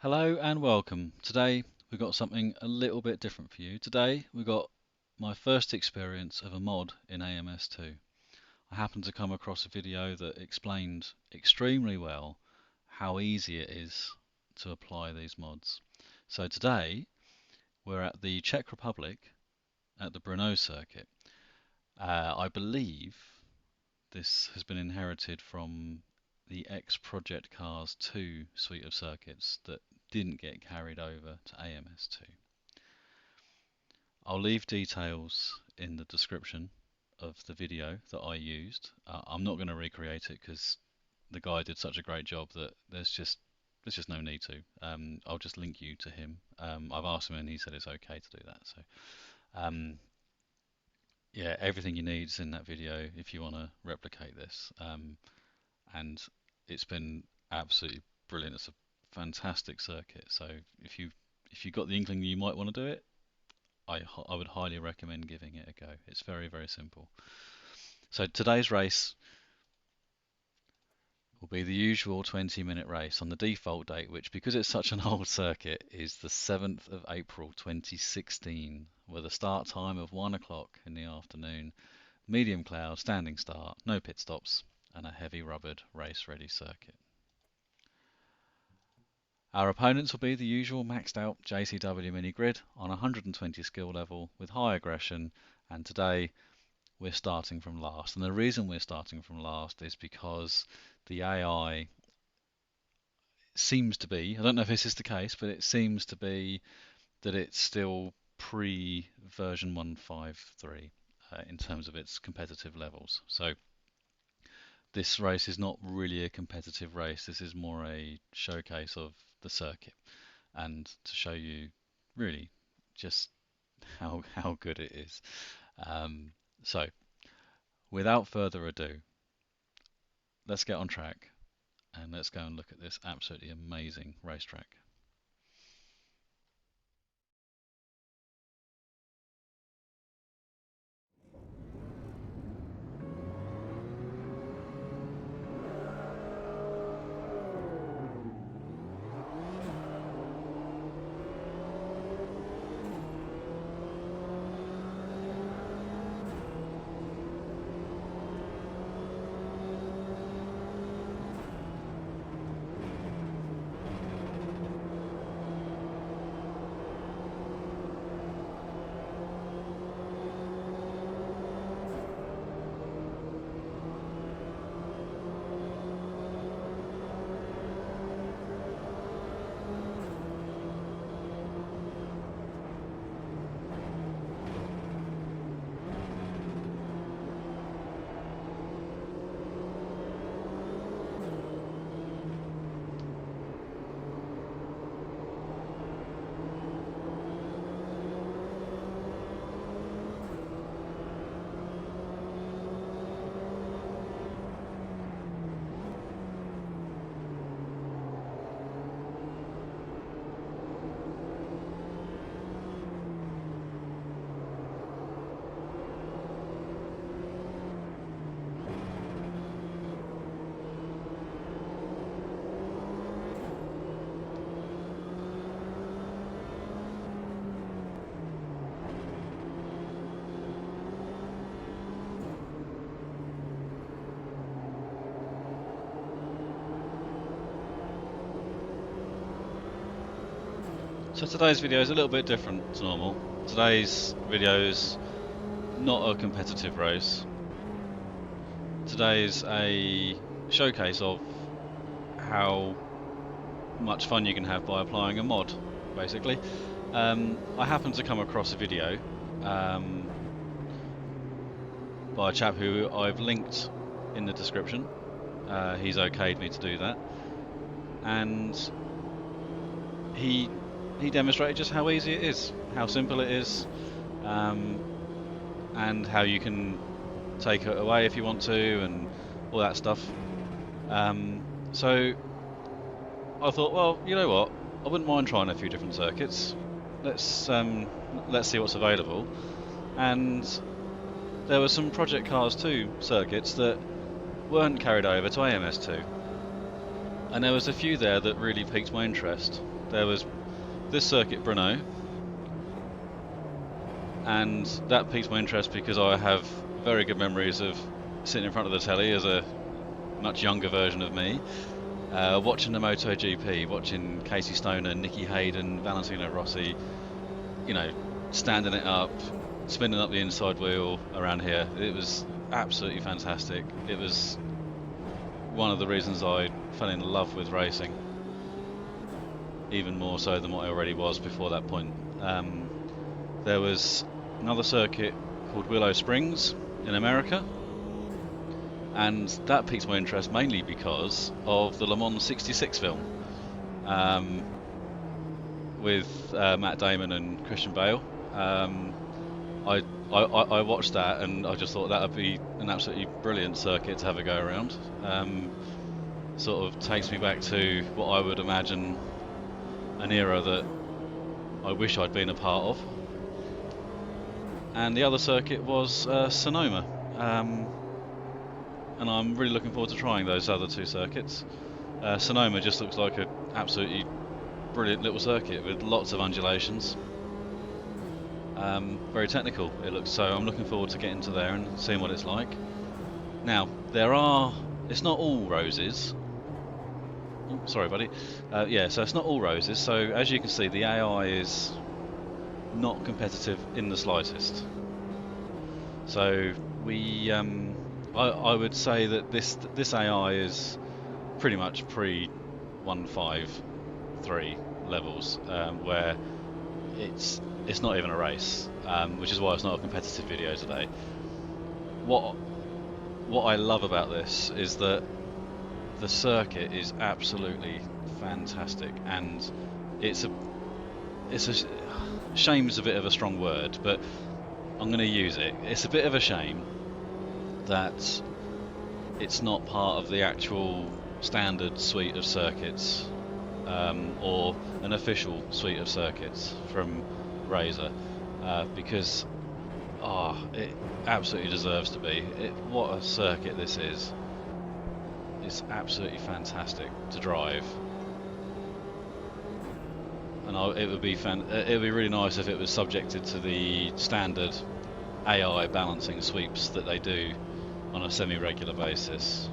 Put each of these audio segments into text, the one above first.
Hello and welcome. Today we've got something a little bit different for you. Today we've got my first experience of a mod in AMS2. I happened to come across a video that explained extremely well how easy it is to apply these mods. So today we're at the Czech Republic at the Brno Circuit. I believe this has been inherited from the Project Cars 2 suite of circuits that didn't get carried over to AMS2. I'll leave details in the description of the video that I used. I'm not going to recreate it because the guy did such a great job that there's just no need to. I'll just link you to him. I've asked him and he said it's okay to do that. So yeah, everything you need is in that video if you want to replicate this. And it's been absolutely brilliant. It's a fantastic circuit. So if you got the inkling you might want to do it, I would highly recommend giving it a go. It's very, very simple. So today's race will be the usual 20-minute race on the default date, which, because it's such an old circuit, is the 7th of April 2016, with a start time of 1 o'clock in the afternoon, medium cloud, standing start, no pit stops, and a heavy rubbered race-ready circuit. Our opponents will be the usual maxed out JCW Mini Grid on 120 skill level with high aggression, and today we're starting from last. And the reason we're starting from last is because the AI seems to be, I don't know if this is the case, but it seems to be that it's still pre-version 1.5.3 in terms of its competitive levels. So this race is not really a competitive race. This is more a showcase of the circuit and to show you really just how good it is. So without further ado, let's get on track and let's go and look at this absolutely amazing racetrack. So today's video is a little bit different to normal. Today's video is not a competitive race. Today's a showcase of how much fun you can have by applying a mod, basically. I happened to come across a video by a chap who I've linked in the description. He's okayed me to do that, and he demonstrated just how easy it is, how simple it is, and how you can take it away if you want to, and all that stuff. So I thought, well, you know what? I wouldn't mind trying a few different circuits. Let's see what's available. And there were some Project Cars 2 circuits that weren't carried over to AMS2. And there was a few there that really piqued my interest. There was this circuit, Brno, and that piqued my interest because I have very good memories of sitting in front of the telly as a much younger version of me, watching the MotoGP, watching Casey Stoner, Nicky Hayden, Valentino Rossi, you know, standing it up, spinning up the inside wheel around here. It was absolutely fantastic. It was one of the reasons I fell in love with racing, even more so than what I already was before that point. There was another circuit called Willow Springs in America, and that piqued my interest mainly because of the Le Mans '66 film with Matt Damon and Christian Bale. I watched that and I just thought that would be an absolutely brilliant circuit to have a go around. Sort of takes me back to what I would imagine an era that I wish I'd been a part of. And the other circuit was Sonoma, and I'm really looking forward to trying those other two circuits. Sonoma just looks like an absolutely brilliant little circuit with lots of undulations. Very technical it looks, so I'm looking forward to getting to there and seeing what it's like. Now, it's not all roses. Oh, sorry buddy. Yeah, so it's not all roses, so as you can see the AI is not competitive in the slightest. So I would say that this AI is pretty much pre-153 levels, where it's not even a race, which is why it's not a competitive video today. What I love about this is that the circuit is absolutely fantastic, and shame's a bit of a strong word, but I'm going to use it. It's a bit of a shame that it's not part of the actual standard suite of circuits, or an official suite of circuits from Razor, because it absolutely deserves to be. What a circuit this is. It's absolutely fantastic to drive, and it would be really nice if it was subjected to the standard AI balancing sweeps that they do on a semi-regular basis.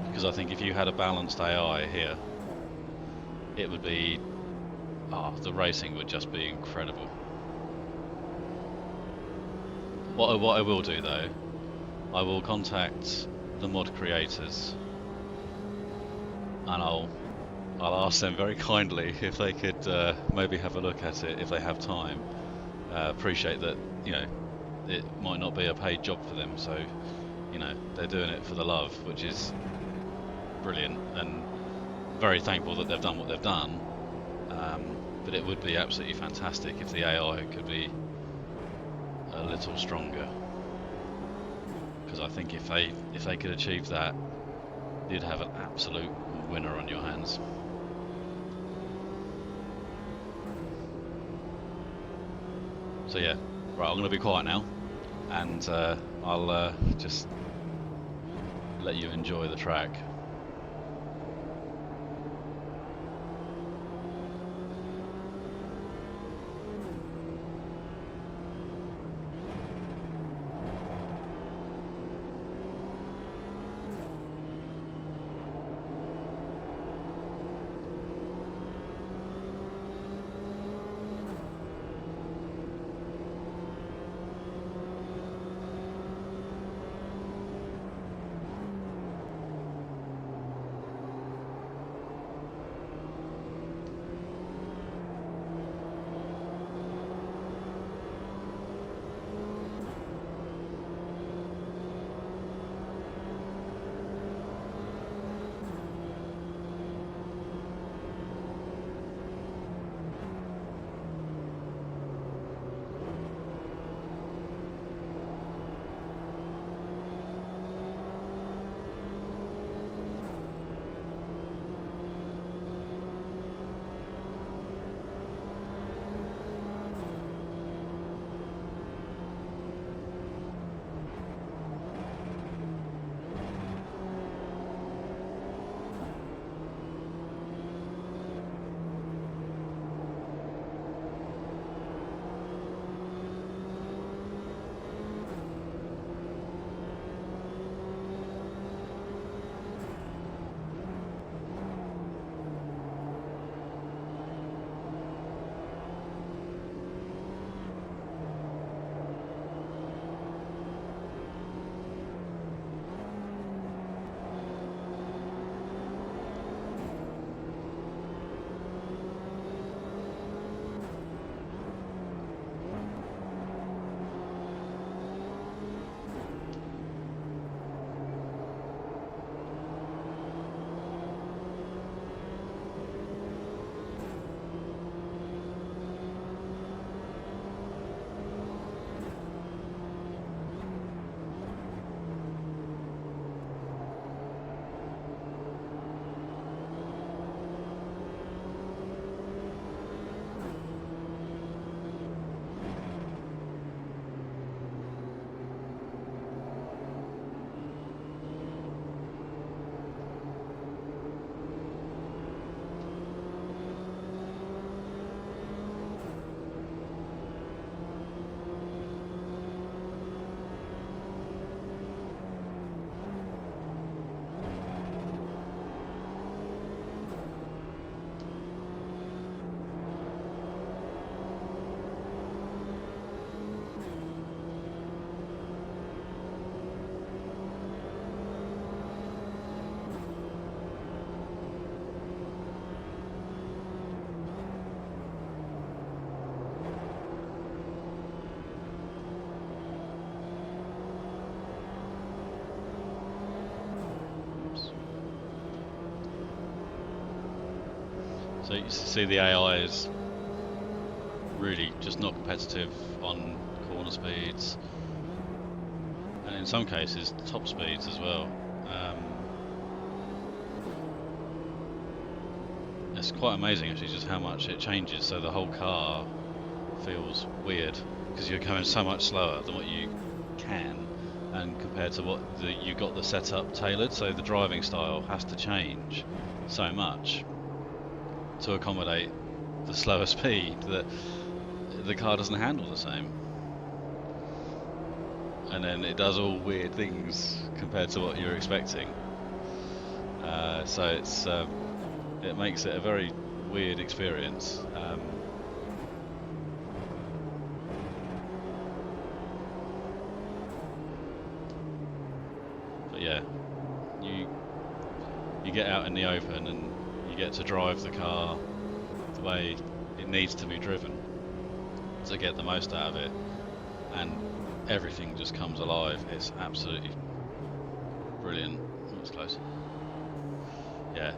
Because I think if you had a balanced AI here, it would be, the racing would just be incredible. What I will do though, I will contact the mod creators and I'll ask them very kindly if they could maybe have a look at it if they have time. Appreciate that, it might not be a paid job for them, so they're doing it for the love, which is brilliant, and very thankful that they've done what they've done. But it would be absolutely fantastic if the AI could be a little stronger, because I think if they could achieve that, you'd have an absolute winner on your hands. So yeah, right, I'm going to be quiet now, and I'll just let you enjoy the track. So you see the AI is really just not competitive on corner speeds, and in some cases top speeds as well. It's quite amazing actually just how much it changes, so the whole car feels weird because you're going so much slower than what you can, and compared to what you got the setup tailored, so the driving style has to change so much to accommodate the slower speed that the car doesn't handle the same, and then it does all weird things compared to what you're expecting. So it's it makes it a very weird experience. But yeah, you get out in the open and you get to drive the car the way it needs to be driven to get the most out of it, and everything just comes alive. It's absolutely brilliant. Oh, it's close. Yeah.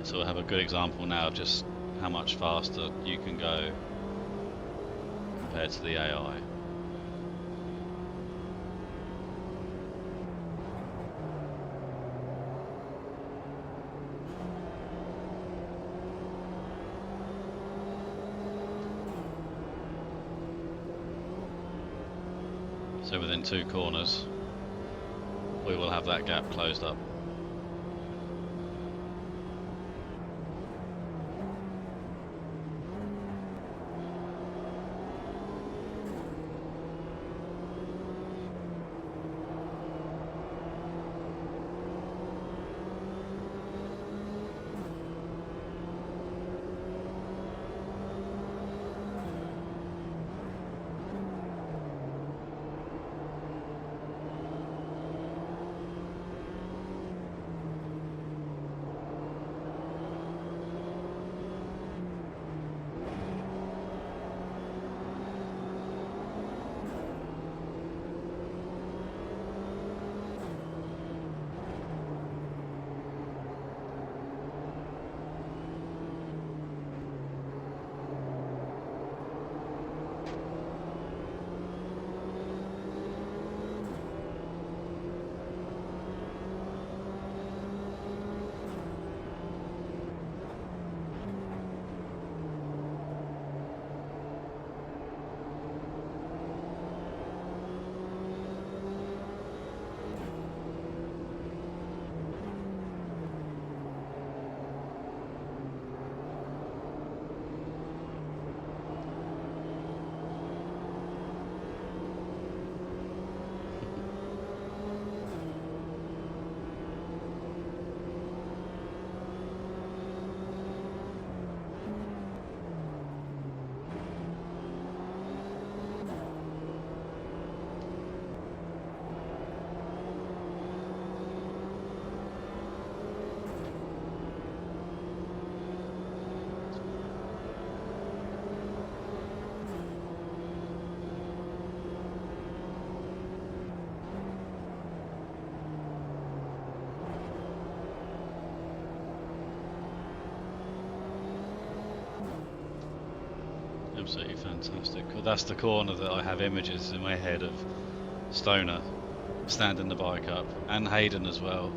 So we'll have a good example now of just how much faster you can go compared to the AI. So within 2 corners, we will have that gap closed up. Absolutely fantastic. Well, that's the corner that I have images in my head of Stoner standing the bike up, and Hayden as well.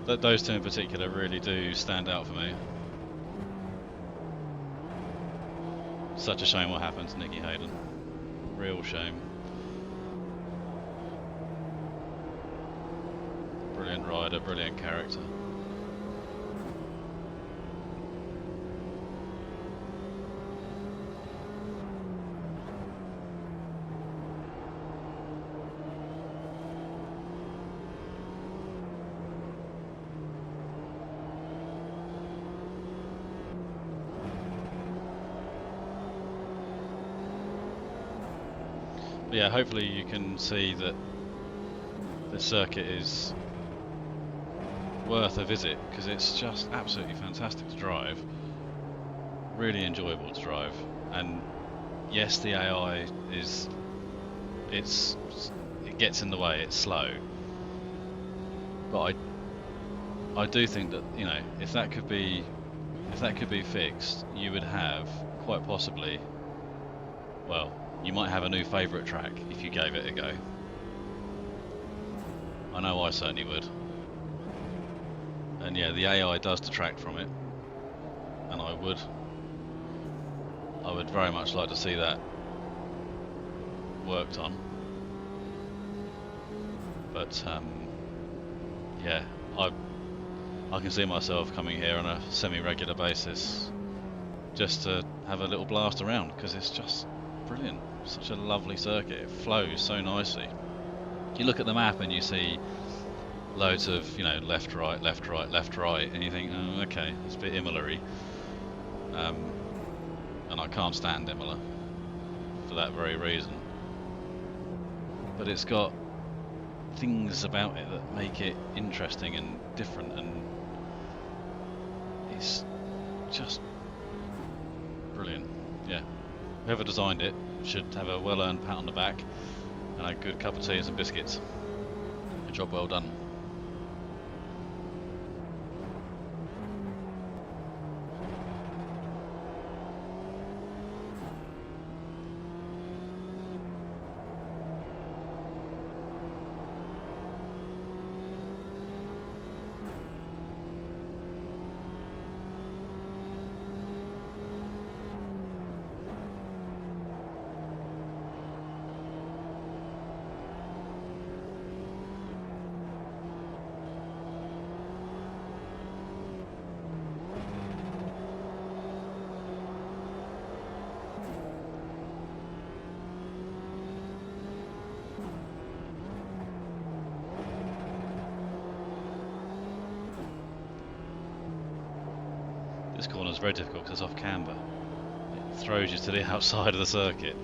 Those two in particular really do stand out for me. Such a shame what happened to Nicky Hayden. Real shame. Brilliant rider, brilliant character. But yeah, hopefully you can see that the circuit is worth a visit, because it's just absolutely fantastic to drive, really enjoyable to drive. And yes, the AI it gets in the way, it's slow, but I do think that, you know, if that could be fixed, you would have quite possibly, well, you might have a new favourite track if you gave it a go. I know I certainly would. And yeah, the AI does detract from it, and I would very much like to see that worked on. But yeah, I can see myself coming here on a semi-regular basis just to have a little blast around, because it's just brilliant. Such a lovely circuit. It flows so nicely. You look at the map and you see loads of, you know, left, right, left, right, left, right, and you think, oh, okay, it's a bit Imola-y. And I can't stand Imola for that very reason. But it's got things about it that make it interesting and different, and it's just brilliant. Yeah, whoever designed it should have a well-earned pat on the back and a good cup of tea and some biscuits. Good job, well done. This corner is very difficult because it's off camber. It throws you to the outside of the circuit.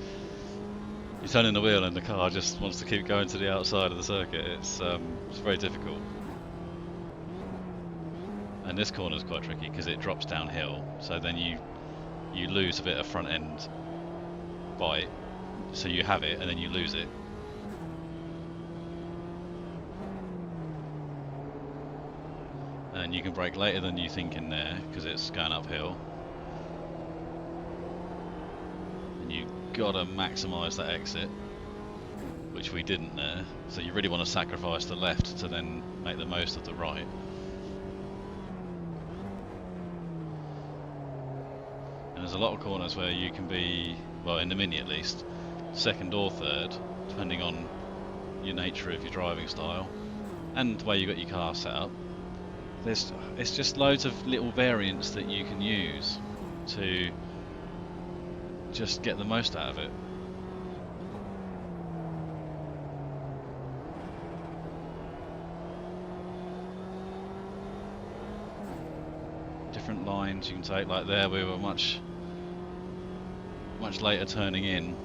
You turn in the wheel and the car just wants to keep going to the outside of the circuit. It's very difficult. And this corner is quite tricky because it drops downhill, so then you lose a bit of front end bite. So you have it and then you lose it. And you can brake later than you think in there because it's going uphill. And you gotta maximise that exit, which we didn't there. So you really want to sacrifice the left to then make the most of the right. And there's a lot of corners where you can be, well, in the Mini at least, second or third, depending on your nature of your driving style and the way you got your car set up. It's just loads of little variants that you can use to just get the most out of it. Different lines you can take, like there we were much later turning in,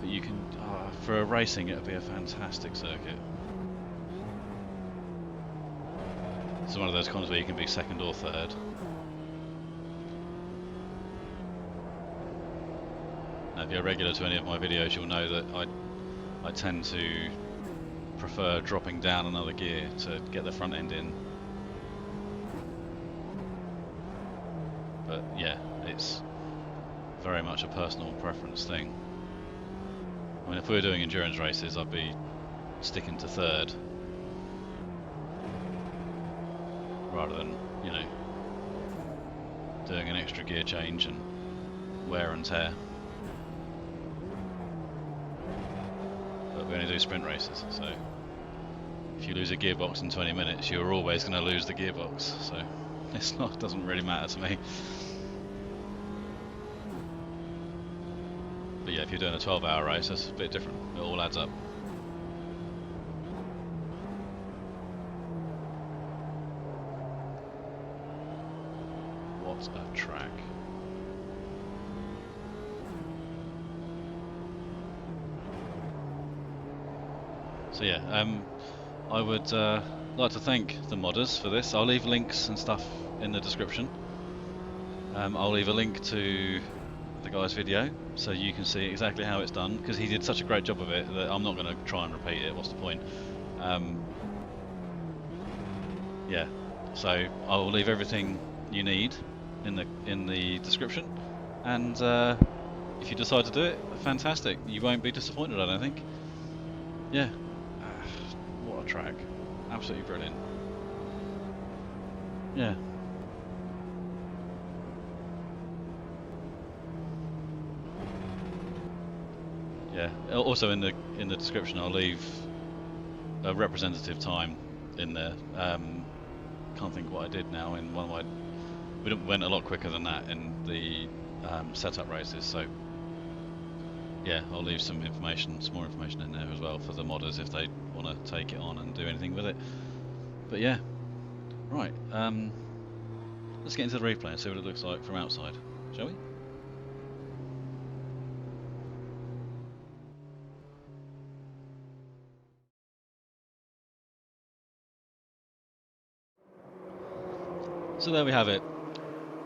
but you can, for a racing it would be a fantastic circuit. It's one of those corners where you can be second or third. Now if you're regular to any of my videos, you'll know that I tend to prefer dropping down another gear to get the front end in. But yeah, it's very much a personal preference thing. I mean, if we were doing endurance races, I'd be sticking to third, rather than, you know, doing an extra gear change and wear and tear. But we only do sprint races, so if you lose a gearbox in 20 minutes, you're always going to lose the gearbox, so it doesn't really matter to me. But yeah, if you're doing a 12-hour race, that's a bit different. It all adds up. What a track. So yeah, I would like to thank the modders for this. I'll leave links and stuff in the description. I'll leave a link to the guy's video so you can see exactly how it's done, because he did such a great job of it that I'm not going to try and repeat it. What's the point? Yeah, so I'll leave everything you need in the description, and if you decide to do it, fantastic. You won't be disappointed, I don't think. Yeah, what a track, absolutely brilliant. Yeah. Yeah. Also in the description, I'll leave a representative time in there. Can't think what I did now in one of my. We went a lot quicker than that in the setup races. So yeah, I'll leave some information, some more information in there as well for the modders if they want to take it on and do anything with it. But yeah, right. Let's get into the replay and see what it looks like from outside, shall we? So there we have it.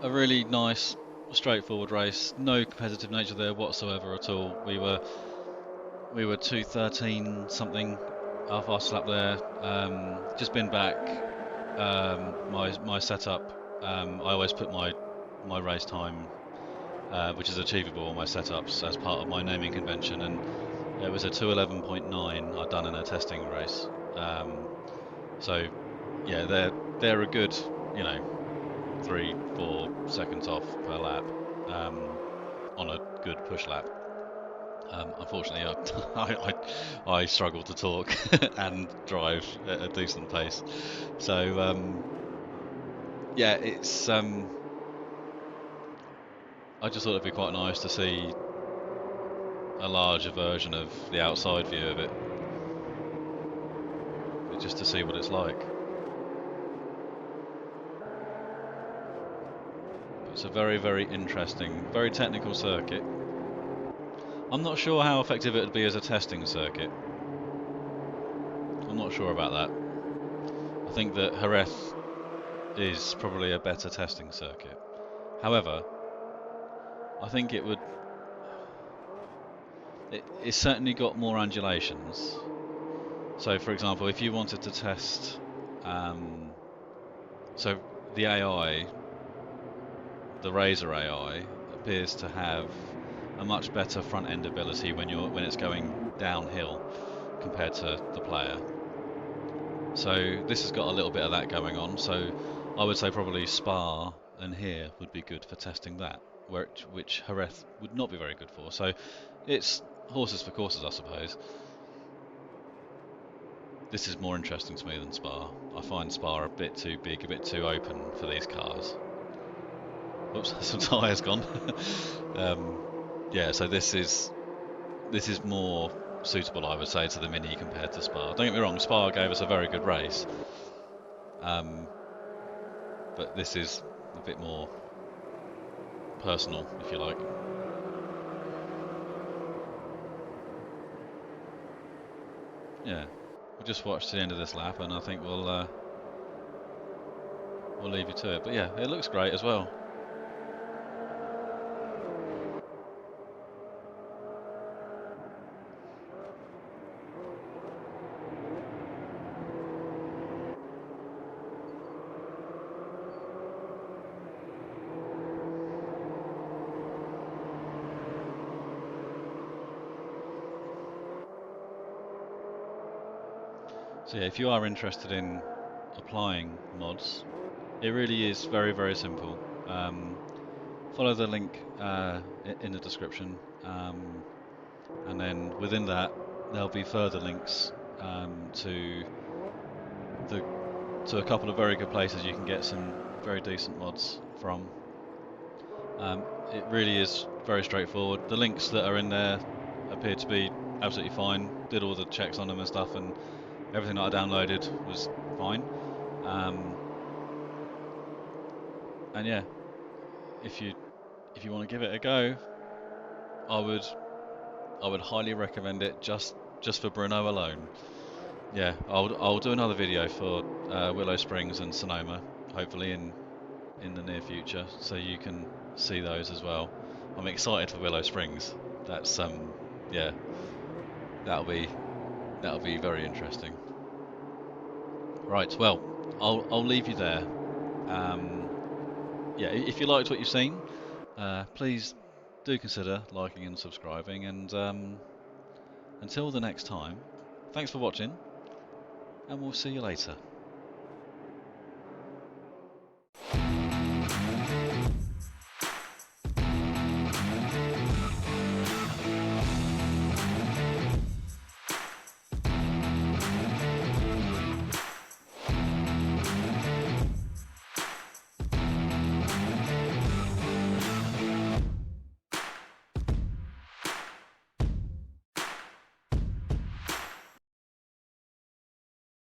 A really nice, straightforward race. No competitive nature there whatsoever at all. We were 2:13 something our fastest lap there. Just been back. My setup. I always put my race time, which is achievable on my setups, as part of my naming convention, and it was a 2:11.9 I'd done in a testing race. So yeah, they're a good, 3-4 seconds off per lap, on a good push lap. Unfortunately, I struggle to talk and drive at a decent pace. So yeah, it's I just thought it'd be quite nice to see a larger version of the outside view of it, just to see what it's like. It's a very, very interesting, very technical circuit. I'm not sure how effective it would be as a testing circuit. I'm not sure about that. I think that Jerez is probably a better testing circuit. However, I think it's certainly got more undulations. So for example, if you wanted to test, so the AI, the Razor AI, appears to have a much better front end ability when it's going downhill compared to the player. So this has got a little bit of that going on. So I would say probably Spa and here would be good for testing that, which Jerez would not be very good for. So it's horses for courses, I suppose. This is more interesting to me than Spa. I find Spa a bit too big, a bit too open for these cars. Oops, some tyres gone. Yeah, so this is more suitable, I would say, to the Mini compared to Spa. Don't get me wrong, Spa gave us a very good race, but this is a bit more personal, if you like. Yeah, we'll just watch the end of this lap, and I think we'll leave you to it. But yeah, it looks great as well. So yeah, if you are interested in applying mods, it really is very, very simple. Follow the link in the description, and then within that there'll be further links to a couple of very good places you can get some very decent mods from. It really is very straightforward. The links that are in there appear to be absolutely fine. Did all the checks on them and stuff, and everything that I downloaded was fine. And yeah, if you want to give it a go, I would highly recommend it, just for Brno alone. yeah, I'll do another video for Willow Springs and Sonoma, hopefully in the near future, so you can see those as well. I'm excited for Willow Springs. That's yeah, that'll be that'll be very interesting. Right, well, I'll leave you there. Um, yeah, if you liked what you've seen, please do consider liking and subscribing. And until the next time, thanks for watching, and we'll see you later.